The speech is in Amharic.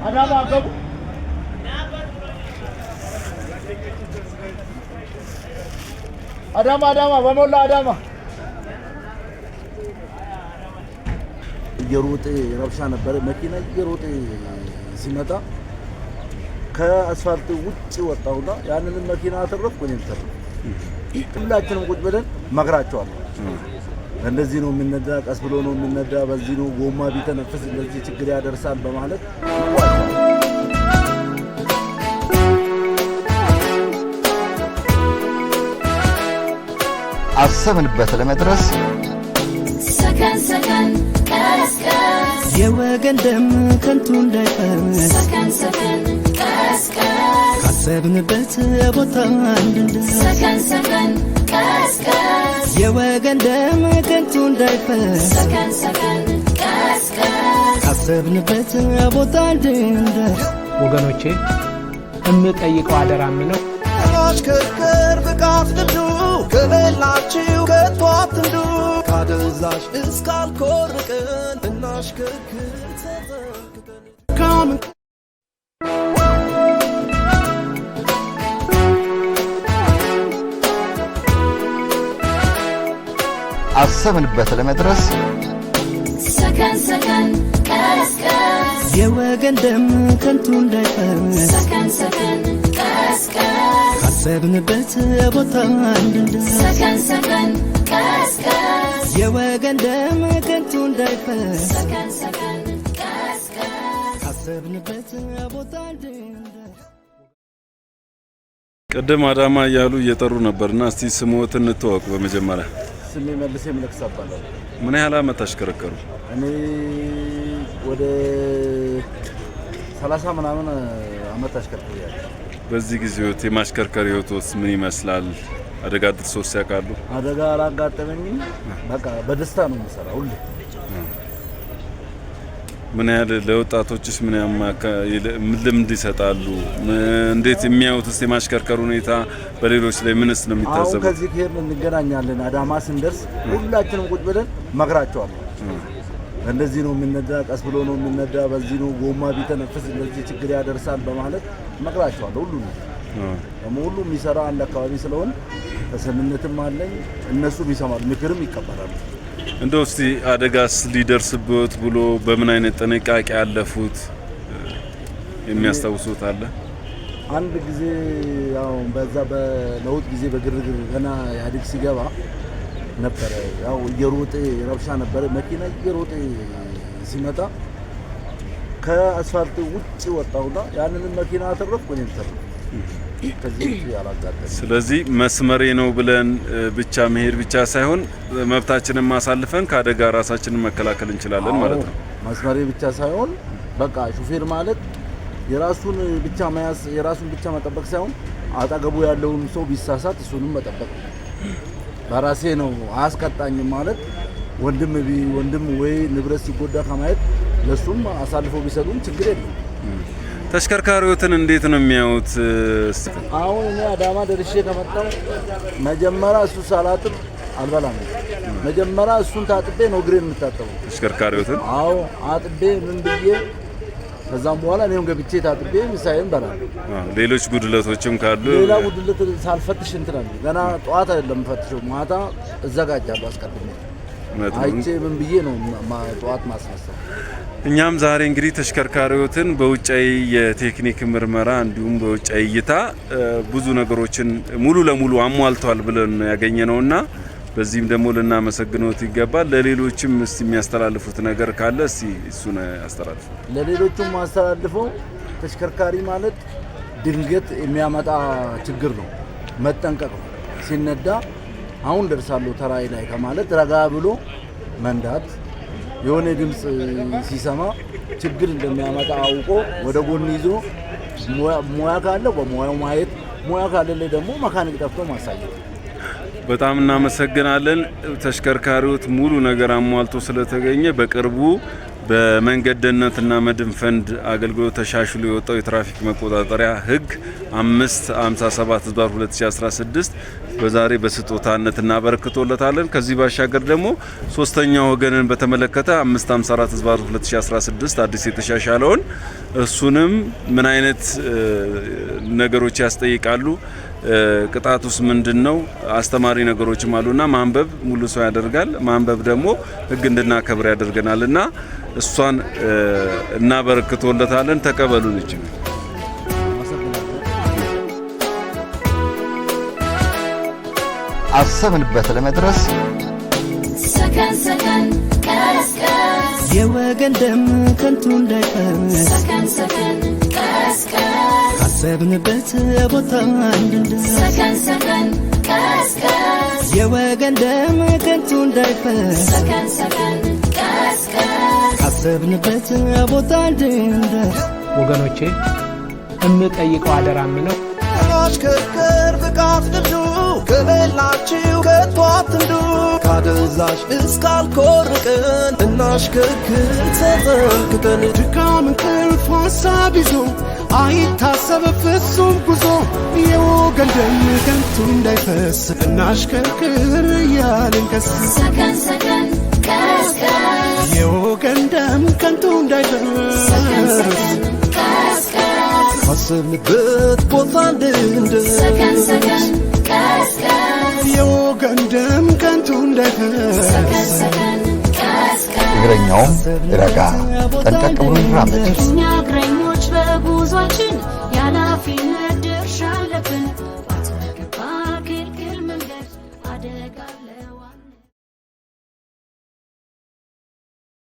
አዳማ ገቡ አዳማ በሞላ አዳማ የሮጤ ረብሻ ነበር መኪና የሮጤ ሲመጣ ከአስፋልት ውጪ ወጣውና ያንን መኪና አተረፍኩ እኔም ተረፍኩ ሁላችንም ቁጭ ብለን መግራቸዋለሁ እንደዚህ ነው የምንነዳ ቀስ ብሎ ነው የምንነዳ በዚህ ነው ጎማ ቢተነፍስ እንደዚህ ችግር ያደርሳል በማለት አሰብንበት ለመድረስ ሰከን ሰከን ቀስቀስ የወገን ደም ከንቱ እንዳይፈስ ሰከን ሰከን ቀስቀስ ካሰብንበት ቦታ እንድንደርስ ሰከን ሰከን ቀስቀስ የወገን ደም ከንቱ እንዳይፈስ ሰከን ሰከን ቀስቀስ ካሰብንበት ቦታ እንድንደርስ ወገኖቼ እምጠይቀው አደራ ምነው ማሽከርከር ብቃት ልምዱ ከሌላችሁ ከቶ አትንዱ ካደንዛዥ እስከ አልኮል ርቀን እናሽከርክር ተጠንቅቀን አሰብንበት ለመድረስ ሰከን ሰከን ቀስቀስ የወገን ደም ከንቱ እንዳይፈስ ሰከን ሰከን ቀስቀስ ካሰብንበት ቦታ እንድንደርስ ሰከን ሰከን ቀስቀስ የወገን ደም ከንቱ እንዳይፈስ ሰከን ሰከን ቀስቀስ ካሰብንበት ቦታ እንድንደርስ ቀደም አዳማ እያሉ እየጠሩ ነበርና እስቲ ስሞትን እንተዋወቅ በመጀመሪያ ስሜ መልሴ ምልክሳባለሁ ምን ያህል አመት አሽከረከሩ እኔ ወደ 30 ምናምን አመት አሽከርክሬያለሁ በዚህ ጊዜዎት የማሽከርከር ህይወቶስ ምን ይመስላል አደጋ ደርሶስ ያውቃሉ አደጋ አላጋጠመኝም በቃ በደስታ ነው የምሰራው ሁሌ ምን ያህል ለወጣቶችስ ምን ልምድ ይሰጣሉ እንዴት የሚያዩትስ የማሽከርከር ሁኔታ በሌሎች ላይ ምንስ ነው የሚታሰበው አሁን ከዚህ ከሄድን እንገናኛለን አዳማ ስንደርስ ሁላችንም ቁጭ ብለን መግራቸዋለሁ እንደዚህ ነው የምንነዳ ቀስ ብሎ ነው የምንነዳ በዚህ ነው ጎማ ቢተነፍስ እንደዚህ ችግር ያደርሳል በማለት መግራቸዋለሁ ደግሞ ሁሉ የሚሰራ አንድ አካባቢ ስለሆነ ተሰምነትም አለኝ እነሱም ይሰማሉ ምክርም ይቀበላሉ እንደው እስቲ አደጋስ ሊደርስበት ብሎ በምን አይነት ጥንቃቄ ያለፉት የሚያስታውሱት አለ አንድ ጊዜ ያው በዛ በለውጥ ጊዜ በግርግር ገና ያድግ ሲገባ ነበር ያው የሮጤ ረብሻ ነበር መኪና የሮጤ ሲመጣ ከአስፋልት ውጪ ወጣውና ያንን መኪና አተረፍኩ እኔም ተረፍኩ ከዚህ ያላጋጠመኝ ስለዚህ መስመሬ ነው ብለን ብቻ መሄድ ብቻ ሳይሆን መብታችንን ማሳልፈን ከአደጋ ራሳችንን መከላከል እንችላለን ማለት ነው መስመሬ ብቻ ሳይሆን በቃ ሹፌር ማለት የራሱን ብቻ መያዝ የራሱን ብቻ መጠበቅ ሳይሆን አጠገቡ ያለውን ሰው ቢሳሳት እሱንም መጠበቅ በራሴ ነው አስቀጣኝ ማለት ወንድም ወይ ንብረት ሲጎዳ ከማየት ለሱም አሳልፈው ቢሰጡም ችግር የለም ተሽከርካሪዎትን እንዴት ነው የሚያዩት አሁን እኔ አዳማ ደርሼ ከመጣሁ መጀመሪያ እሱ ሳላጥብ አልበላም መጀመሪያ እሱን ታጥቤ ነው ግሬን የምታጠበው ተሽከርካሪዎትን አዎ አጥቤ ምን ብዬ ከዛም በኋላ እኔም ገብቼ ታጥቤ ምሳዬን በላለሁ ሌሎች ጉድለቶችም ካሉ ሌላ ጉድለት ሳልፈትሽ እንትናል ገና ጧት አይደለም ፈትሽው ማታ እዘጋጃለሁ አስቀድሜ አይቼ ምን ብዬ ነው ጧት ማስነሳው እኛም ዛሬ እንግዲህ ተሽከርካሪዎትን በውጫዊ የቴክኒክ ምርመራ እንዲሁም በውጫዊ እይታ ብዙ ነገሮችን ሙሉ ለሙሉ አሟልቷል ብለን ያገኘነውና በዚህም ደግሞ ልናመሰግኖት ይገባል ለሌሎችም እስቲ የሚያስተላልፉት ነገር ካለ እስቲ እሱን አስተላልፉ ለሌሎችም ማስተላልፈው ተሽከርካሪ ማለት ድንገት የሚያመጣ ችግር ነው መጠንቀቅ ነው ሲነዳ አሁን ደርሳለሁ ተራይ ላይ ከማለት ረጋ ብሎ መንዳት የሆነ ድምጽ ሲሰማ ችግር እንደሚያመጣ አውቆ ወደ ጎን ይዞ ሙያ ካለ በሙያው ማየት ሙያ ካለ ደግሞ መካኒክ ጠፍቶ ማሳየት በጣም እናመሰግናለን ተሽከርካሪዎት ሙሉ ነገር አሟልቶ ስለተገኘ በቅርቡ በመንገድ ደህንነትና መድን ፈንድ አገልግሎት ተሻሽሎ የወጣው የትራፊክ መቆጣጠሪያ ህግ 557/2016 በዛሬ በስጦታነት እናበረክቶለታለን። ከዚህ ባሻገር ደግሞ ሶስተኛው ወገንን በተመለከተ 554/2016 አዲስ የተሻሻለውን እሱንም ምን አይነት ነገሮች ያስጠይቃሉ፣ ቅጣቱስ ምንድነው፣ አስተማሪ ነገሮችም አሉና ማንበብ ሙሉ ሰው ያደርጋል። ማንበብ ደግሞ ህግ እንድናከብር ያደርገናልና እሷን እናበረክቶለታለን። ተቀበሉን። እቺ አሰብንበት ለመድረስ ሰከን ሰከን ቀስቀስ የወገን ደም ከንቱ እንዳይፈስ ሰከን ሰከን ቀስቀስ ካሰብንበት ቦታ እንድንደርስ ሰከን ሰከን ቀስቀስ የወገን ደም ከንቱ እንዳይፈስ ሰከን ሰከን ቀስቀስ ካሰብንበት ቦታ እንድንደርስ ወገኖቼ እምጠይቀው አደራ ምነው አሽከርክር ብቃት ልዱ ከበላችሁ ከቶ አትንዱ ካደንዛዥ እስካልኮርቅን እናሽከርክር ተጠንቅቀን ድካም እንቅልፍ ሀሳብ ይዞ አይታሰብ ፍጹም ጉዞ የወገን ደም ከንቱ እንዳይፈስ እናሽከርክር እያልን ቀስ ሰከን ሰከን ቀስቀስ የወገን ደም ከንቱ እንዳይፈስ ሰከን ሰከን ቀስቀስ ካሰብንበት ቦታ እንድንደርስ ሰከን ሰከን ቀስቀስ የወገን ደም ከንቱ እንዳይፈስ ሰከን ሰከን ቀስቀስ እግረኛውም ረጋ ጠንቀቅ ብሎ ይራመድ። እኛ እግረኞች በጉዟችን